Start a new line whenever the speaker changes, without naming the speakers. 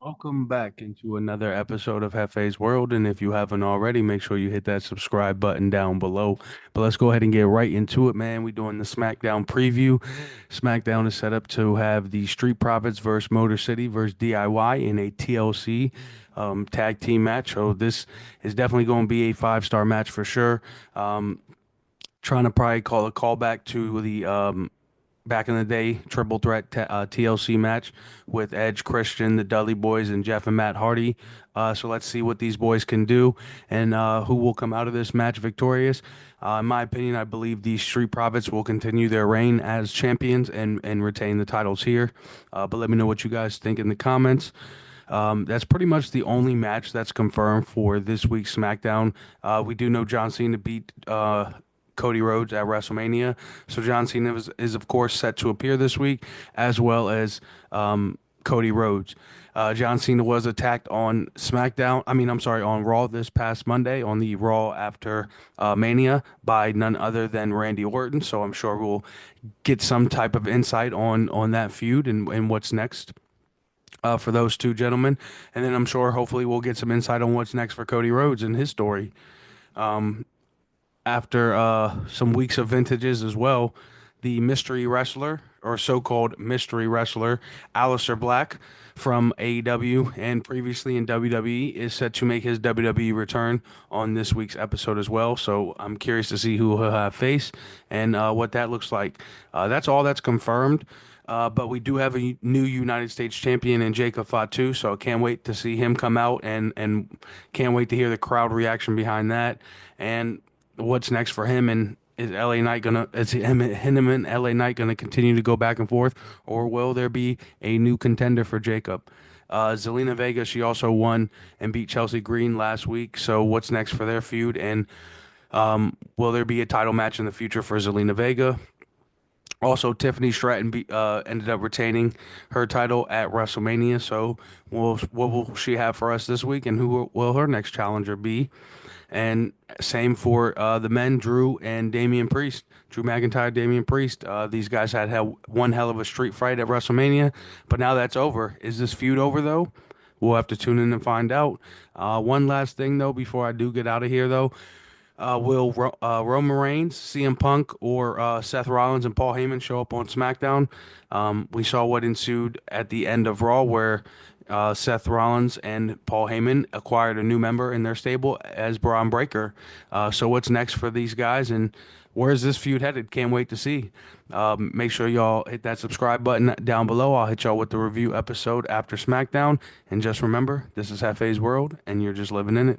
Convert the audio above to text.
Welcome back into another episode of Hefe's World. And if you haven't already, make sure you hit that subscribe button down below. But let's go ahead and get right into it, man. We're doing the Smackdown preview. Smackdown is set up to have the Street Profits versus Motor City versus DIY in a TLC tag team match. So this is definitely going to be a five-star match for sure. Um, Trying to probably call a callback to the back in the day triple threat TLC match with Edge, Christian, the Dudley Boys, and Jeff and Matt Hardy. So let's see what these boys can do and who will come out of this match victorious. In my opinion, I believe these Street Profits will continue their reign as champions and retain the titles here. But let me know what you guys think in the comments. That's pretty much the only match that's confirmed for this week's SmackDown. We do know John Cena beat Cody Rhodes at WrestleMania. So John Cena is of course set to appear this week, as well as Cody Rhodes. John Cena was attacked on SmackDown. I'm sorry, on Raw this past Monday, on the Raw after Mania, by none other than Randy Orton. So I'm sure we'll get some type of insight on that feud and what's next. For those two gentlemen, and then I'm sure hopefully we'll get some insight on what's next for Cody Rhodes and his story. After some weeks of vintages as well, the mystery wrestler, or so-called mystery wrestler, Aleister Black from AEW and previously in WWE, is set to make his WWE return on this week's episode as well. So I'm curious to see who he'll have face and what that looks like. That's all that's confirmed. But we do have a new United States champion in Jacob Fatu, so I can't wait to see him come out and can't wait to hear the crowd reaction behind that. And what's next for him, and is him and LA Knight gonna continue to go back and forth, or will there be a new contender for Jacob? Zelina Vega, she also won and beat Chelsea Green last week. So what's next for their feud? And will there be a title match in the future for Zelina Vega? Also, Tiffany Stratton ended up retaining her title at WrestleMania. So, what will she have for us this week, and who will her next challenger be? And same for the men, Drew and Damian Priest. Drew McIntyre, Damian Priest. These guys had one hell of a street fight at WrestleMania, but now that's over. Is this feud over, though? We'll have to tune in and find out. One last thing, though, before I do get out of here, though. Will Roman Reigns, CM Punk, or Seth Rollins and Paul Heyman show up on SmackDown? We saw what ensued at the end of Raw, where Seth Rollins and Paul Heyman acquired a new member in their stable as Braun Breaker. So what's next for these guys, and where's this feud headed? Can't wait to see. Make sure y'all hit that subscribe button down below. I'll hit y'all with the review episode after SmackDown. And just remember, this is Hefe's World, and you're just living in it.